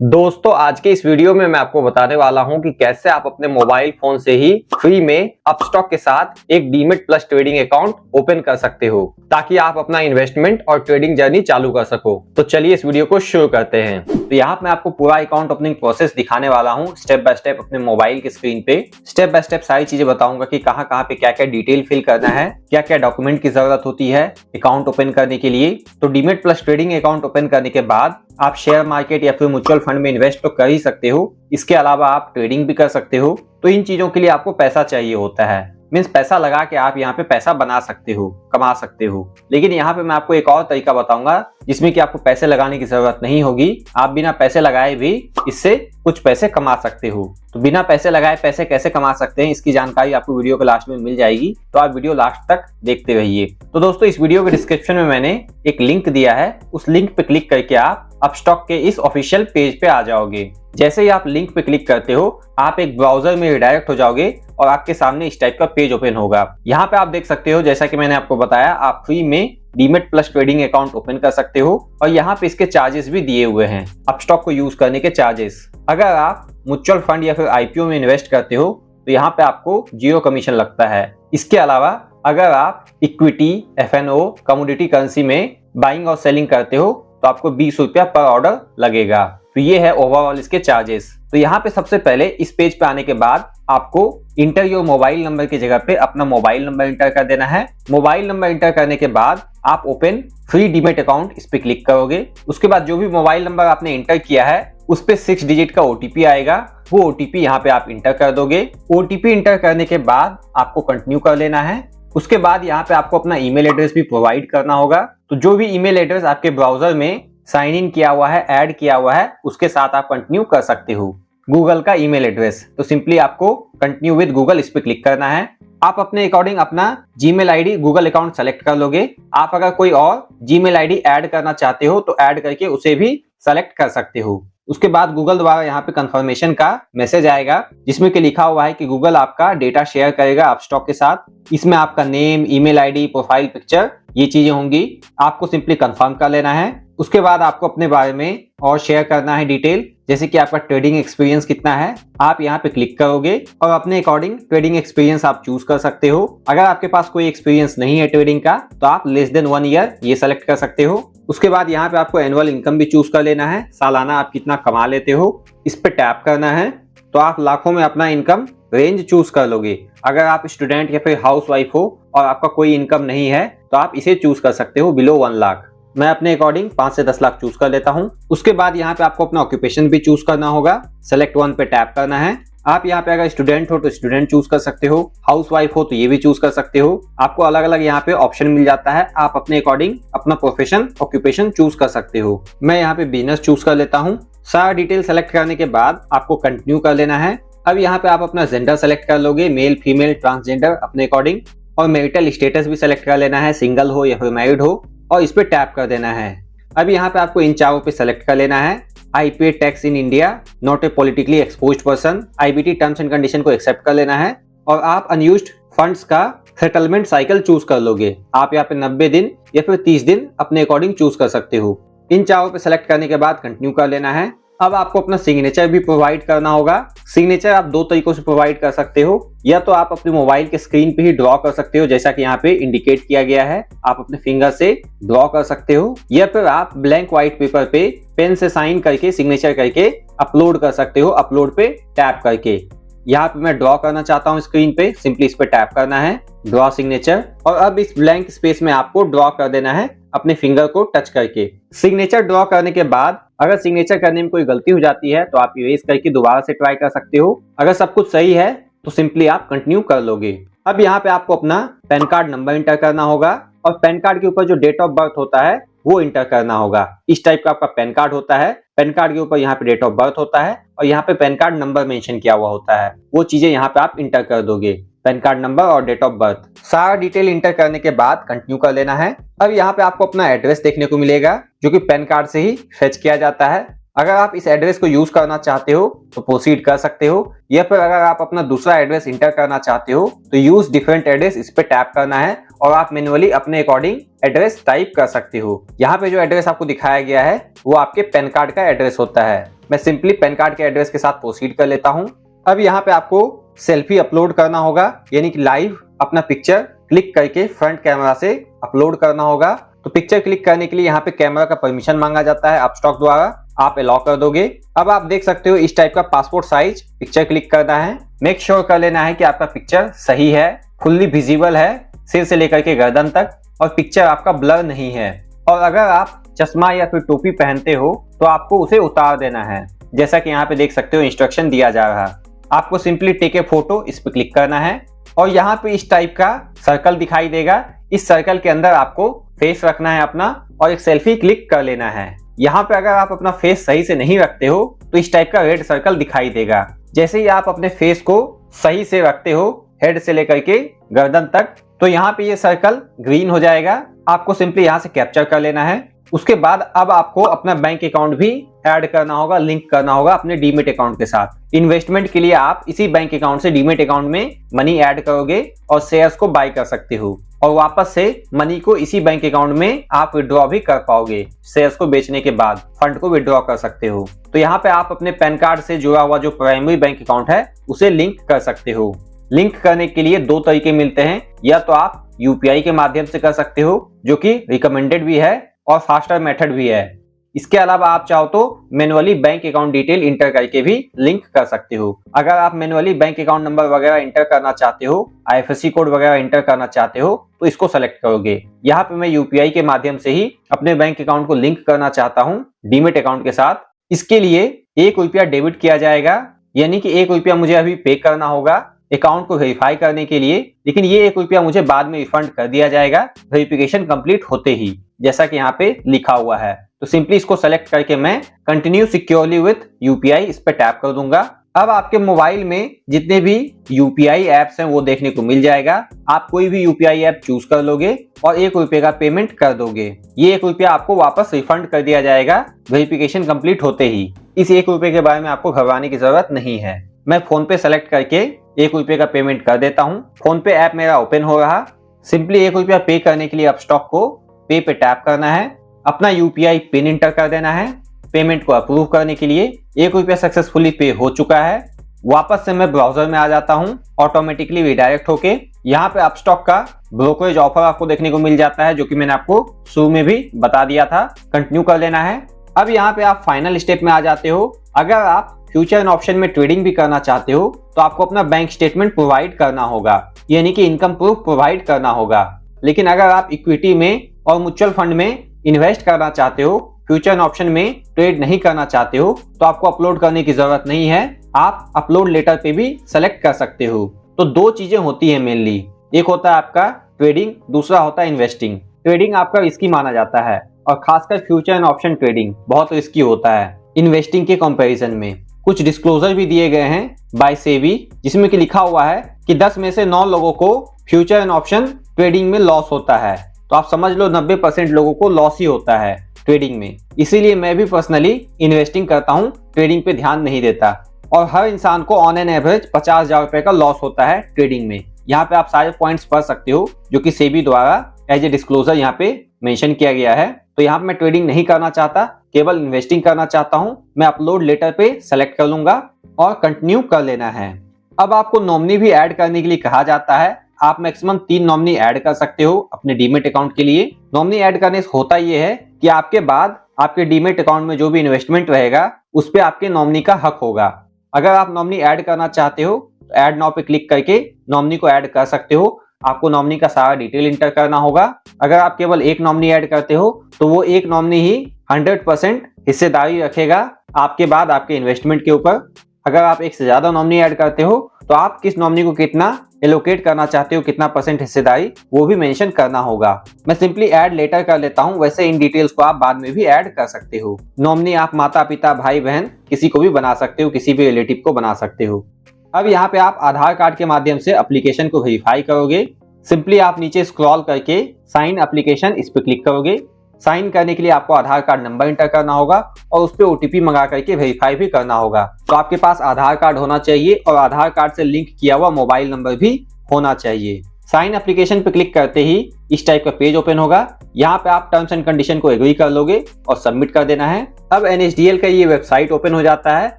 दोस्तों आज के इस वीडियो में मैं आपको बताने वाला हूं कि कैसे आप अपने मोबाइल फोन से ही फ्री में अपस्टॉक के साथ एक demat plus trading account open कर सकते हो ताकि आप अपना इन्वेस्टमेंट और ट्रेडिंग जर्नी चालू कर सको। तो चलिए इस वीडियो को शुरू करते हैं। तो यहाँ मैं आपको पूरा अकाउंट ओपनिंग प्रोसेस दिखाने वाला हूँ स्टेप बाय स्टेप अपने मोबाइल की स्क्रीन पे। स्टेप बाय स्टेप सारी चीजें बताऊंगा कि कहाँ पे क्या क्या डिटेल फिल करना है, क्या क्या डॉक्यूमेंट की जरूरत होती है अकाउंट ओपन करने के लिए। तो demat plus trading account open करने के बाद आप शेयर मार्केट या फिर म्यूचुअल फंड में इन्वेस्ट तो कर ही सकते हो, इसके अलावा आप ट्रेडिंग भी कर सकते हो। तो इन चीजों के लिए आपको पैसा चाहिए होता है, मीन्स पैसा लगा के आप यहाँ पे पैसा बना सकते हो, कमा सकते हो। लेकिन यहाँ पे मैं आपको एक और तरीका बताऊंगा जिसमें कि आपको पैसे लगाने की जरूरत नहीं होगी, आप बिना पैसे लगाए भी इससे कुछ पैसे कमा सकते हो। तो बिना पैसे लगाए पैसे कैसे कमा सकते हैं इसकी जानकारी आपको वीडियो के लास्ट में मिल जाएगी, तो आप वीडियो लास्ट तक देखते रहिए। तो दोस्तों इस वीडियो के डिस्क्रिप्शन में मैंने एक लिंक दिया है, उस लिंक पे क्लिक करके आप अपस्टॉक के इस ऑफिशियल पेज पे आ जाओगे। जैसे ही आप लिंक पे क्लिक करते हो आप एक ब्राउजर में रिडायरेक्ट हो जाओगे और आपके सामने इस टाइप का पेज ओपन होगा। यहाँ पे आप देख सकते हो जैसा कि मैंने आपको बताया, आप फ्री में demat plus trading account open कर सकते हो और यहाँ पे इसके चार्जेस भी दिए हुए हैं, अपस्टॉक को यूज करने के चार्जेस। अगर आप म्यूचुअल फंड या फिर आईपीओ में इन्वेस्ट करते हो तो यहाँ पे आपको 0 कमीशन लगता है। इसके अलावा अगर आप इक्विटी, एफएनओ, कमोडिटी करेंसी में बाइंग और सेलिंग करते हो तो आपको 20 रुपया पर ऑर्डर लगेगा। तो ये है ओवरऑल इसके चार्जेस। तो यहाँ पे सबसे पहले इस पेज पे आने के बाद आपको इंटर योर मोबाइल नंबर की जगह पे अपना मोबाइल नंबर इंटर कर देना है। मोबाइल नंबर इंटर करने के बाद आप ओपन फ्री डीमेट अकाउंट इस पे क्लिक करोगे। उसके बाद जो भी मोबाइल नंबर आपने इंटर किया है उस पे 6 डिजिट का ओटीपी आएगा, वो ओटीपी यहाँ पे आप इंटर कर दोगे। ओटीपी इंटर करने के बाद आपको कंटिन्यू कर लेना है। उसके बाद यहाँ पे आपको अपना ईमेल एड्रेस भी प्रोवाइड करना होगा। तो जो भी ईमेल एड्रेस आपके ब्राउजर में साइन इन किया हुआ है, ऐड किया हुआ है, उसके साथ आप कंटिन्यू कर सकते हो। गूगल का ईमेल एड्रेस, तो सिंपली आपको कंटिन्यू विद गूगल इस पे क्लिक करना है। आप अपने अकॉर्डिंग अपना Gmail ID Google account select कर लोगे। आप अगर कोई और जीमेल आईडी ऐड करना चाहते हो तो ऐड करके उसे भी सेलेक्ट कर सकते हो। उसके बाद गूगल द्वारा यहाँ पे कंफर्मेशन का मैसेज आएगा जिसमें कि लिखा हुआ है कि गूगल आपका डेटा शेयर करेगा अपस्टॉक के साथ। इसमें आपका name, email ID, profile picture, ये चीजें होंगी। आपको सिंपली कंफर्म कर लेना है। उसके बाद आपको अपने बारे में और शेयर करना है डिटेल, जैसे कि आपका ट्रेडिंग एक्सपीरियंस कितना है। आप यहाँ पे क्लिक करोगे और अपने अकॉर्डिंग ट्रेडिंग एक्सपीरियंस आप चूज कर सकते हो। अगर आपके पास कोई एक्सपीरियंस नहीं है ट्रेडिंग का तो आप लेस देन 1 ईयर ये सेलेक्ट कर सकते हो। उसके बाद यहाँ पे आपको एनुअल इनकम भी चूज कर लेना है, सालाना आप कितना कमा लेते हो, इस पे टैप करना है। तो आप लाखों में अपना इनकम रेंज चूज कर लोगे। अगर आप स्टूडेंट या फिर हाउस वाइफ हो और आपका कोई इनकम नहीं है तो आप इसे चूज कर सकते हो बिलो 1 लाख। मैं अपने अकॉर्डिंग 5 से 10 लाख चूज कर लेता हूं। उसके बाद यहाँ पे आपको अपना ऑक्यूपेशन भी चूज करना होगा। सेलेक्ट 1 पे टैप करना है। आप यहाँ पे अगर स्टूडेंट हो तो स्टूडेंट चूज कर सकते हो, हाउस वाइफ हो तो ये भी चूज कर सकते हो। आपको अलग अलग यहाँ पे ऑप्शन मिल जाता है, आप अपने अकॉर्डिंग अपना प्रोफेशन, ऑक्यूपेशन चूज कर सकते हो। मैं यहाँ पे बिजनेस चूज कर लेता हूँ। सारा डिटेल सेलेक्ट करने के बाद आपको कंटिन्यू कर लेना है। अब यहाँ पे आप अपना जेंडर सेलेक्ट कर लोगे, मेल, फीमेल, ट्रांसजेंडर अपने अकॉर्डिंग, और मैरिटल स्टेटस भी सेलेक्ट कर लेना है, सिंगल हो या फिर मैरिड हो, और इस पे टैप कर देना है। अब यहाँ पे आपको इन चारों पे सेलेक्ट कर लेना है। आई पे tax in India, not a politically exposed person, IBT terms and condition को एक्सेप्ट कर लेना है। और आप अनयूज्ड फंड्स का सेटलमेंट साइकिल चूज कर लोगे। आप यहाँ पे 90 दिन या फिर 30 दिन अपने अकॉर्डिंग चूज कर सकते हो। इन चारों पे सेलेक्ट करने के बाद कंटिन्यू कर लेना है। अब आपको अपना सिग्नेचर भी प्रोवाइड करना होगा। सिग्नेचर आप 2 तरीकों से प्रोवाइड कर सकते हो, या तो आप अपने मोबाइल के स्क्रीन पे ही ड्रॉ कर सकते हो जैसा कि यहाँ पे इंडिकेट किया गया है, आप अपने फिंगर से ड्रॉ कर सकते हो, या फिर आप ब्लैंक व्हाइट पेपर पे पेन से साइन करके सिग्नेचर करके अपलोड कर सकते हो, अपलोड पे टैप करके। यहाँ पे मैं ड्रॉ करना चाहता हूँ स्क्रीन पे, सिंपली इस पे टैप करना है, ड्रॉ सिग्नेचर। और अब इस ब्लैंक स्पेस में आपको ड्रॉ कर देना है अपने फिंगर को टच करके। सिग्नेचर ड्रॉ करने के बाद अगर सिग्नेचर करने में कोई गलती हो जाती है तो आप इरेज करके दोबारा से ट्राई कर सकते हो। अगर सब कुछ सही है तो सिंपली आप कंटिन्यू कर लोगे। अब यहाँ पे आपको अपना पैन कार्ड नंबर इंटर करना होगा और पैन कार्ड के ऊपर जो डेट ऑफ बर्थ होता है वो इंटर करना होगा। इस टाइप का आपका पैन कार्ड होता है। पैन कार्ड के ऊपर यहाँ पे डेट ऑफ बर्थ होता है और यहाँ पे पैन कार्ड नंबर मेंशन किया हुआ होता है, वो चीजें यहाँ पे आप इंटर कर दोगे, पैन कार्ड नंबर और डेट ऑफ बर्थ। सारा डिटेल इंटर करने के बाद कंटिन्यू कर लेना है। अब यहाँ पे आपको अपना एड्रेस देखने को मिलेगा जो कि पैन कार्ड से ही फेच किया जाता है। अगर आप इस एड्रेस को यूज करना चाहते हो तो प्रोसीड कर सकते हो, या फिर अगर आप अपना दूसरा एड्रेस इंटर करना चाहते हो तो यूज डिफरेंट एड्रेस इस पे टैप करना है और आप मैन्युअली अपने अकॉर्डिंग एड्रेस टाइप कर सकते हो। यहाँ पे जो एड्रेस आपको दिखाया गया है वो आपके पैन कार्ड का एड्रेस होता है। मैं सिंपली पैन कार्ड के एड्रेस के साथ प्रोसीड कर लेता हूँ। अब यहाँ पे आपको सेल्फी अपलोड करना होगा, यानी कि लाइव अपना पिक्चर क्लिक करके फ्रंट कैमरा से अपलोड करना होगा। तो पिक्चर क्लिक करने के लिए यहाँ पे कैमरा का परमिशन मांगा जाता है अपस्टॉक द्वारा, आप अलाउ कर दोगे। अब आप देख सकते हो इस टाइप का पासपोर्ट साइज पिक्चर क्लिक करना है। मेक श्योर कर लेना है कि आपका पिक्चर सही है, फुल्ली विजिबल है सिर से लेकर के गर्दन तक, और पिक्चर आपका ब्लर नहीं है। और अगर आप चश्मा या फिर टोपी पहनते हो तो आपको उसे उतार देना है। जैसा कि यहाँ पे देख सकते हो इंस्ट्रक्शन दिया जा रहा है। आपको सिंपली टेक ए फोटो, इस पे क्लिक करना है और यहाँ पे इस टाइप का सर्कल दिखाई देगा। इस सर्कल के अंदर आपको फेस रखना है अपना और एक सेल्फी क्लिक कर लेना है। यहाँ पे अगर आप अपना फेस सही से नहीं रखते हो तो इस टाइप का रेड सर्कल दिखाई देगा। जैसे ही आप अपने फेस को सही से रखते हो हेड से लेकर के गर्दन तक, तो यहाँ पे ये सर्कल ग्रीन हो जाएगा। आपको सिंपली यहाँ से कैप्चर कर लेना है। उसके बाद अब आपको अपना बैंक अकाउंट भी ऐड करना होगा, लिंक करना होगा अपने डीमेट अकाउंट के साथ। इन्वेस्टमेंट के लिए आप इसी बैंक अकाउंट से डीमेट अकाउंट में मनी ऐड करोगे और शेयर्स को बाय कर सकते हो, और वापस से मनी को इसी बैंक अकाउंट में आप विड्रॉ भी कर पाओगे। शेयर्स को बेचने के बाद फंड को विड्रॉ कर सकते हो। तो यहाँ पे आप अपने पैन कार्ड से जुड़ा हुआ जो प्राइमरी बैंक अकाउंट है उसे लिंक कर सकते हो। लिंक करने के लिए दो तरीके मिलते हैं, या तो आप यूपीआई के माध्यम से कर सकते हो जो कि रिकमेंडेड भी है और फास्टर मेथड भी है। इसके अलावा आप चाहो तो manually bank account detail inter करके भी लिंक कर सकते हो। अगर आप मैनुअली बैंक अकाउंट नंबर वगैरह इंटर करना चाहते हो, आईएफएससी कोड वगैरह इंटर करना चाहते हो, तो इसको सेलेक्ट करोगे। यहाँ पे मैं यूपीआई के माध्यम से ही अपने बैंक अकाउंट को लिंक करना चाहता हूँ डीमेट अकाउंट के साथ। इसके लिए ₹1 डेबिट किया जाएगा, यानी कि ₹1 मुझे अभी पे करना होगा अकाउंट को वेरीफाई करने के लिए, लेकिन ये ₹1 मुझे बाद में रिफंड कर दिया जाएगा वेरिफिकेशन कंप्लीट होते ही, जैसा कि यहाँ पे लिखा हुआ है। तो सिंपली इसको सेलेक्ट करके मैं कंटिन्यू सिक्योरली विथ यूपीआई इस पे टैप कर दूंगा। अब आपके मोबाइल में जितने भी यूपीआई एप्स हैं वो देखने को मिल जाएगा। आप कोई भी यूपीआई ऐप चूज कर लोगे और ₹1 का पेमेंट कर दोगे। ये ₹1 आपको वापस रिफंड कर दिया जाएगा वेरिफिकेशन कंप्लीट होते ही। इस ₹1 के बारे में आपको घबराने की जरूरत नहीं है। मैं फोन पे सेलेक्ट करके ₹1 का पेमेंट कर देता हूँ। फोन पे ऐप मेरा ओपन हो रहा। सिंपली ₹1 पे करने के लिए अपस्टॉक को पे पे टैप करना है, अपना यूपीआई पिन इंटर कर देना है। पेमेंट को अप्रूव करने के लिए ₹1 सक्सेसफुली पे हो चुका है। वापस से मैं ब्राउजर में आ जाता हूँ ऑटोमेटिकली रिडायरेक्ट होके। यहाँ पे अपस्टॉक का ब्रोकरेज ऑफर आपको देखने को मिल जाता है, जो कि मैंने आपको शुरू में भी बता दिया था। कंटिन्यू कर लेना है। अब यहाँ पे आप फाइनल स्टेप में आ जाते हो। अगर आप फ्यूचर एंड ऑप्शन में ट्रेडिंग भी करना चाहते हो तो आपको अपना बैंक स्टेटमेंट प्रोवाइड करना होगा, यानी कि इनकम प्रूफ प्रोवाइड करना होगा। लेकिन अगर आप इक्विटी में और म्यूचुअल फंड में इन्वेस्ट करना चाहते हो, फ्यूचर एंड ऑप्शन में ट्रेड नहीं करना चाहते हो, तो आपको अपलोड करने की जरूरत नहीं है। आप अपलोड लेटर पे भी सेलेक्ट कर सकते हो। तो दो चीजें होती है मेनली, एक होता है आपका ट्रेडिंग, दूसरा होता है इन्वेस्टिंग। ट्रेडिंग आपका रिस्की माना जाता है और खासकर फ्यूचर एंड ऑप्शन ट्रेडिंग बहुत रिस्की होता है इन्वेस्टिंग के कंपैरिजन में। कुछ डिस्क्लोजर भी दिए गए हैं बाय सेबी, जिसमें कि लिखा हुआ है कि 10 में से 9 लोगों को फ्यूचर एंड ऑप्शन ट्रेडिंग में लॉस होता है। तो आप समझ लो 90% लोगों को लॉस ही होता है ट्रेडिंग में। इसीलिए मैं भी पर्सनली इन्वेस्टिंग करता हूँ, ट्रेडिंग पे ध्यान नहीं देता। और हर इंसान को ऑन एन एवरेज 50,000 रुपए का लॉस होता है ट्रेडिंग में। यहाँ पे आप सारे पॉइंट्स पढ़ सकते हो जो कि सेबी द्वारा एज ए डिस्क्लोजर यहाँ पे मेंशन किया गया है। तो यहाँ पे मैं ट्रेडिंग नहीं करना चाहता, केवल इन्वेस्टिंग करना चाहता हूँ। मैं अपलोड लेटर पे सेलेक्ट कर लूंगा और कंटिन्यू कर लेना है। अब आपको नॉमिनी भी ऐड करने के लिए कहा जाता है। आप मैक्सिमम 3 नॉमिनी ऐड कर सकते हो अपने डीमेट अकाउंट के लिए। नॉमिनी ऐड करने से होता यह है कि आपके बाद आपके डीमेट अकाउंट में जो भी इन्वेस्टमेंट रहेगा उस पे आपके नॉमिनी का हक होगा। अगर आप नॉमिनी ऐड करना चाहते हो तो ऐड नाउ पे क्लिक करके नॉमिनी को ऐड कर सकते हो। आपको नॉमिनी का सारा डिटेल इंटर करना होगा। अगर आप केवल एक नॉमिनी ऐड करते हो तो वो एक नॉमिनी ही 100% हिस्सेदारी रखेगा आपके बाद आपके इन्वेस्टमेंट के ऊपर। अगर आप एक से ज्यादा नॉमिनी ऐड करते हो तो आप किस नॉमिनी को कितना एलोकेट करना चाहते हो, कितना % हिस्सेदारी, वो भी मेंशन करना होगा। मैं सिंपली ऐड लेटर कर लेता हूं, वैसे इन डिटेल्स को आप बाद में भी ऐड कर सकते हो। नॉमिनी आप माता पिता भाई बहन किसी को भी बना सकते हो, किसी भी रिलेटिव को बना सकते हो। अब यहाँ पे आप आधार कार्ड के माध्यम से एप्लीकेशन को वेरीफाई करोगे। सिंपली आप नीचे स्क्रॉल करके साइन एप्लीकेशन इस पे क्लिक करोगे। साइन करने के लिए आपको आधार कार्ड नंबर इंटर करना होगा और उस पर ओटीपी मंगा करके वेरीफाई भी करना होगा। तो आपके पास आधार कार्ड होना चाहिए और आधार कार्ड से लिंक किया हुआ मोबाइल नंबर भी होना चाहिए। साइन एप्लीकेशन पे क्लिक करते ही इस टाइप का पेज ओपन होगा। यहाँ पे आप टर्म्स एंड कंडीशन को एग्री कर लोगे और सबमिट कर देना है। अब NSDL का ये वेबसाइट ओपन हो जाता है,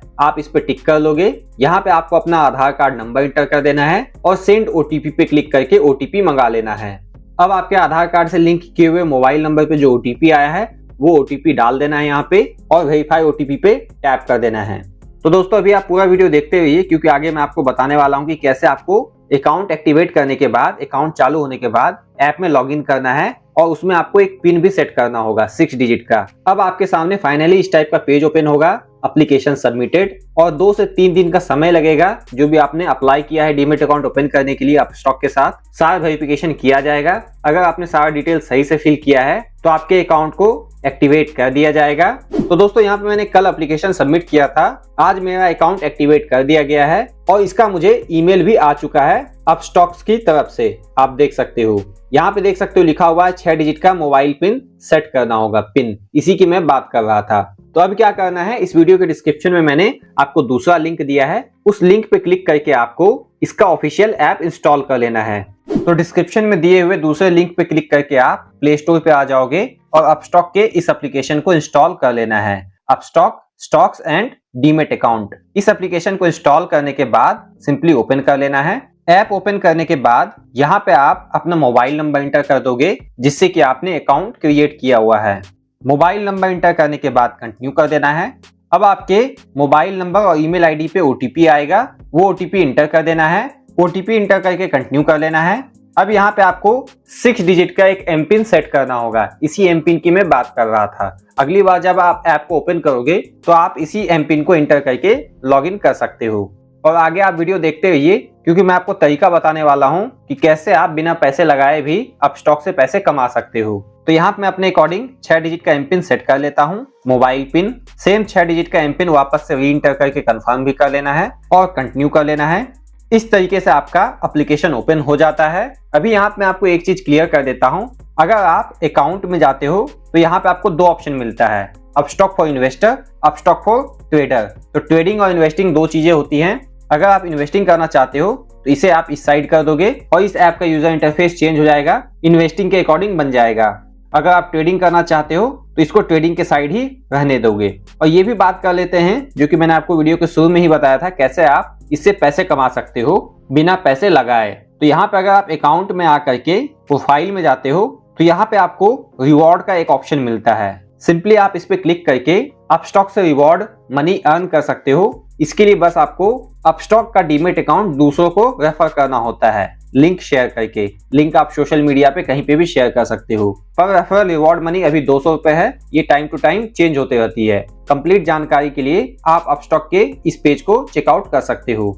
आप इस पे टिक कर लोगे। यहाँ पे आपको अपना आधार कार्ड नंबर इंटर कर देना है और सेंड OTP पे क्लिक करके OTP मंगा लेना है। अब आपके आधार कार्ड से लिंक किए हुए मोबाइल नंबर पे जो OTP आया है वो OTP डाल देना है यहाँ पे और वेरीफाई OTP पे टैप कर देना है। तो दोस्तों अभी आप पूरा वीडियो देखते रहिए, क्योंकि आगे मैं आपको बताने वाला हूँ कि कैसे आपको अकाउंट एक्टिवेट करने के बाद, अकाउंट चालू होने के बाद ऐप में लॉगिन करना है और उसमें आपको एक पिन भी सेट करना होगा 6 डिजिट का। अब आपके सामने फाइनली इस टाइप का पेज ओपन होगा, एप्लीकेशन सबमिटेड, और 2 से 3 दिन का समय लगेगा। जो भी आपने अप्लाई किया है डीमेट अकाउंट ओपन करने के लिए अपस्टॉक के साथ, सारा वेरिफिकेशन किया जाएगा। अगर आपने सारा डिटेल सही से फिल किया है तो आपके अकाउंट को एक्टिवेट कर दिया जाएगा। तो दोस्तों यहाँ पे मैंने कल एप्लीकेशन सबमिट किया था, आज मेरा अकाउंट एक्टिवेट कर दिया गया है और इसका मुझे ईमेल भी आ चुका है अपस्टॉक्स की तरफ से। आप देख सकते हो, यहाँ पे देख सकते हो लिखा हुआ है 6 डिजिट का मोबाइल पिन सेट करना होगा, पिन, इसी की मैं बात कर रहा था। तो अब क्या करना है, इस वीडियो के डिस्क्रिप्शन में मैंने आपको दूसरा लिंक दिया है, उस लिंक पे क्लिक करके आपको इसका ऑफिशियल ऐप इंस्टॉल कर लेना है। तो डिस्क्रिप्शन में दिए हुए दूसरे लिंक पे क्लिक करके आप प्ले स्टोर पे आ जाओगे और अपस्टॉक के इस एप्लीकेशन को इंस्टॉल कर लेना है, Upstox stocks and demat account. इस एप्लीकेशन को इंस्टॉल करने के बाद सिंपली ओपन कर लेना है। ऐप ओपन करने के बाद यहाँ पे आप अपना मोबाइल नंबर इंटर कर दोगे जिससे कि आपने अकाउंट क्रिएट किया हुआ है। मोबाइल नंबर इंटर करने के बाद कंटिन्यू कर देना है। अब आपके मोबाइल नंबर और ईमेल आईडी पे OTP आएगा, वो OTP इंटर कर देना है। OTP इंटर करके कंटिन्यू कर लेना है। अब यहाँ पे आपको 6 डिजिट का एक एमपिन सेट करना होगा, इसी एमपिन की मैं बात कर रहा था। अगली बार जब आप ऐप को ओपन करोगे तो आप इसी एमपिन को इंटर करके लॉगिन कर सकते हो। और आगे आप वीडियो देखते रहिए, क्योंकि मैं आपको तरीका बताने वाला हूँ कि कैसे आप बिना पैसे लगाए भी अपस्टॉक से पैसे कमा सकते हो। तो यहाँ पे मैं अपने अकॉर्डिंग 6 डिजिट का एमपिन सेट कर लेता हूँ, मोबाइल पिन। सेम 6 डिजिट का एमपिन वापस से री इंटर करके कंफर्म भी कर लेना है और कंटिन्यू कर लेना है। इस तरीके से आपका एप्लीकेशन ओपन हो जाता है। अभी यहाँ पे मैं आपको एक चीज क्लियर कर देता हूँ, अगर आप अकाउंट में जाते हो तो यहाँ पे आपको 2 ऑप्शन मिलता है, Upstox for investor, Upstox for trader. तो ट्रेडिंग और इन्वेस्टिंग 2 चीजें होती हैं। अगर आप इन्वेस्टिंग करना चाहते हो तो इसे आप इस साइड कर दोगे और इस ऐप का यूजर इंटरफेस चेंज हो जाएगा, इन्वेस्टिंग के अकॉर्डिंग बन जाएगा। अगर आप ट्रेडिंग करना चाहते हो तो इसको ट्रेडिंग के साइड ही रहने दोगे। और ये भी बात कर लेते हैं, जो कि मैंने आपको वीडियो के शुरू में ही बताया था, कैसे आप इससे पैसे कमा सकते हो बिना पैसे लगाए। तो यहाँ पे अगर आप अकाउंट में आकर के प्रोफाइल में जाते हो तो यहाँ पे आपको रिवॉर्ड का एक ऑप्शन मिलता है। सिंपली आप इस पे क्लिक करके अपस्टॉक से रिवॉर्ड मनी अर्न कर सकते हो। इसके लिए बस आपको अपस्टॉक का डीमेट अकाउंट दूसरों को रेफर करना होता है, लिंक शेयर करके। लिंक आप सोशल मीडिया पे कहीं पे भी शेयर कर सकते हो। पर रेफरल रिवॉर्ड मनी अभी 200 रुपए है, ये टाइम टू टाइम चेंज होते रहती है। कंप्लीट जानकारी के लिए आप अपस्टॉक के इस पेज को चेकआउट कर सकते हो।